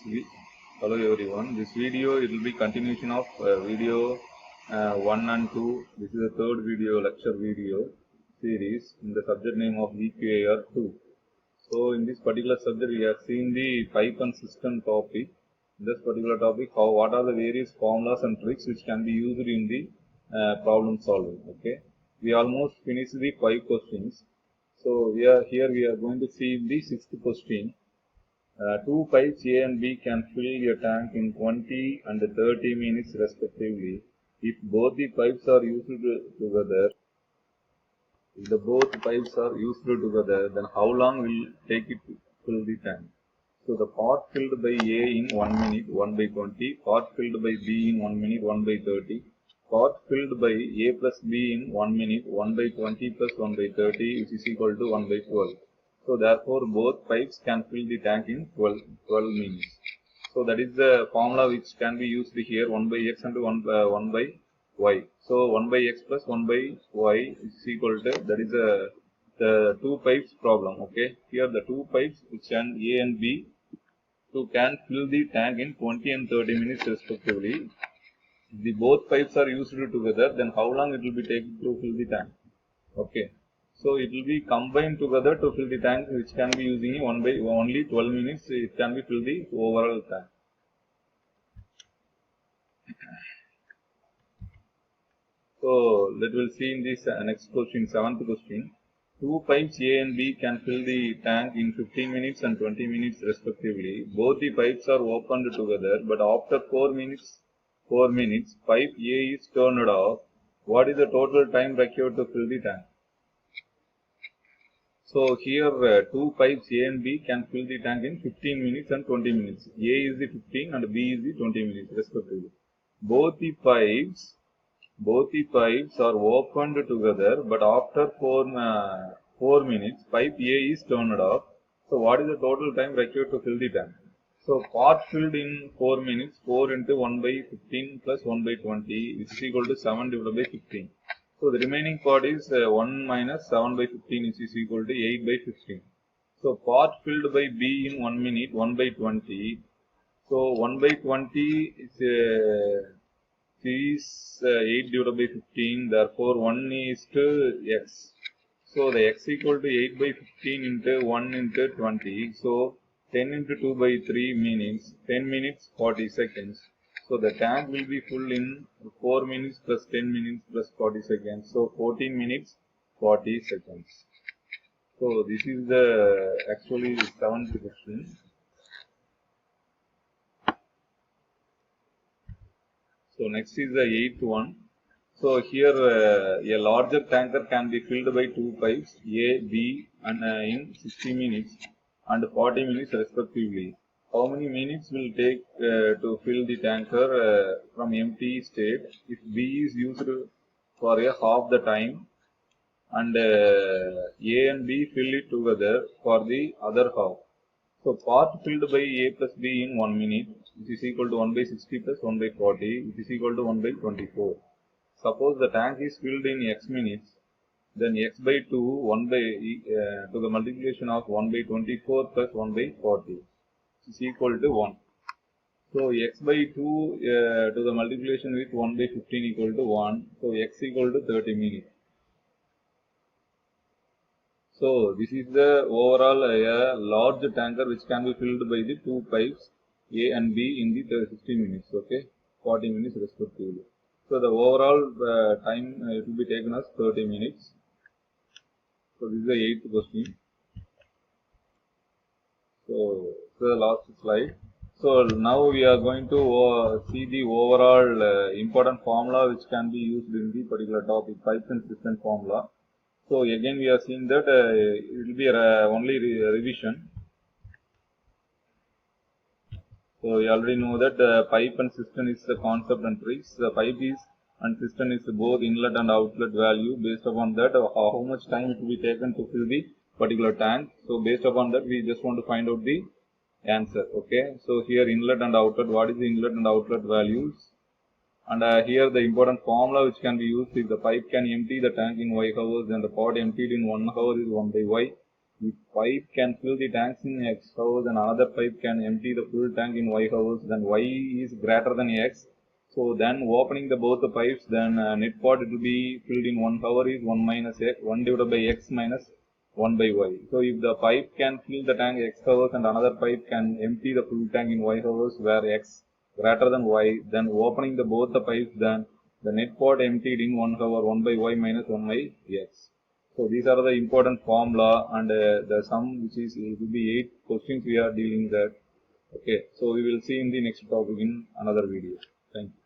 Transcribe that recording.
Hello everyone. This video it will be continuation of video 1 and 2. This is the third video lecture video series in the subject name of VQAR 2. So in this particular subject we have seen the pipe and system topic. In this particular topic, what are the various formulas and tricks which can be used in the problem solving. Okay, we almost finished the 5 questions. So we are going to see the 6th question. Two pipes A and B can fill a tank in 20 and 30 minutes respectively. If both the pipes are used together, then how long will it take it to fill the tank? So the part filled by A in 1 minute, 1 by 20, part filled by B in 1 minute, 1 by 30, part filled by A plus B in 1 minute, 1 by 20 plus 1 by 30, which is equal to 1 by 12. So therefore both pipes can fill the tank in 12 minutes. So that is the formula which can be used here, 1 by x and 1 by y. So 1 by x plus 1 by y is equal to, that is the two pipes problem. Okay, here the two pipes which can A and B can fill the tank in 20 and 30 minutes respectively. If the both pipes are used together, then how long it will be taken to fill the tank? Okay, so it will be combined together to fill the tank, which can be using only 12 minutes. It can be fill the overall tank. So let us see in this next question, 7th question. Two pipes A and B can fill the tank in 15 minutes and 20 minutes respectively. Both the pipes are opened together, but after 4 minutes, pipe A is turned off. What is the total time required to fill the tank? So here two pipes A and B can fill the tank in 15 minutes and 20 minutes. A is the 15 and B is the 20 minutes respectively. Both the pipes are opened together, but after 4 minutes, pipe A is turned off. So what is the total time required to fill the tank? So part filled in 4 minutes, 4 into 1 by 15 plus 1 by 20, which is equal to 7 divided by 15. So the remaining part is 1 minus 7 by 15, which is equal to 8 by 15. So part filled by B in 1 minute, 1 by 20. So 1 by 20 is 8 divided by 15, therefore 1 is to x. So the x equal to 8 by 15 into 1 into 20. So 10 into 2 by 3 minutes, 10 minutes 40 seconds. So the tank will be full in 4 minutes plus 10 minutes plus 40 seconds. So 14 minutes 40 seconds. So this is the actually 7th question. So next is the 8th one. So here a larger tanker can be filled by two pipes A, B and in 60 minutes and 40 minutes respectively. How many minutes will take to fill the tanker from empty state if B is used for a half the time and A and B fill it together for the other half? So part filled by A plus B in 1 minute, which is equal to 1 by 60 plus 1 by 40, which is equal to 1 by 24. Suppose the tank is filled in x minutes, then x by 2 1 by to the multiplication of 1 by 24 plus 1 by 40, which is equal to 1. So x by 2 to the multiplication with 1 by 15 equal to 1. So x equal to 30 minutes. So this is the overall large tanker which can be filled by the two pipes A and B in the 60 minutes. Okay, 40 minutes respectively. So the overall time it will be taken as 30 minutes. So this is the 8th question. So the last slide. So now we are going to see the overall important formula which can be used in the particular topic, pipes and system formula. So again we are seeing that it will be only revision. So we already know that pipe and cistern is the concept and tricks. The pipe is and cistern is both inlet and outlet value. Based upon that, how much time it will be taken to fill the particular tank. So based upon that, we just want to find out the answer. Okay. So here inlet and outlet. What is the inlet and outlet values? And here the important formula which can be used is the pipe can empty the tank in y hours, then the part emptied in 1 hour is 1 by y. If pipe can fill the tanks in X hours and another pipe can empty the full tank in Y hours, then Y is greater than X. So then opening both the pipes, then net pot it will be filled in 1 hour is 1 minus X, 1 divided by X minus 1 by Y. So if the pipe can fill the tank X hours and another pipe can empty the full tank in Y hours where X greater than Y, then opening both the pipes, then the net pot emptied in 1 hour 1 by Y minus 1 by X. So these are the important formula, and the sum which is it will be 8 questions we are dealing that. Okay, so we will see in the next topic in another video. Thank you.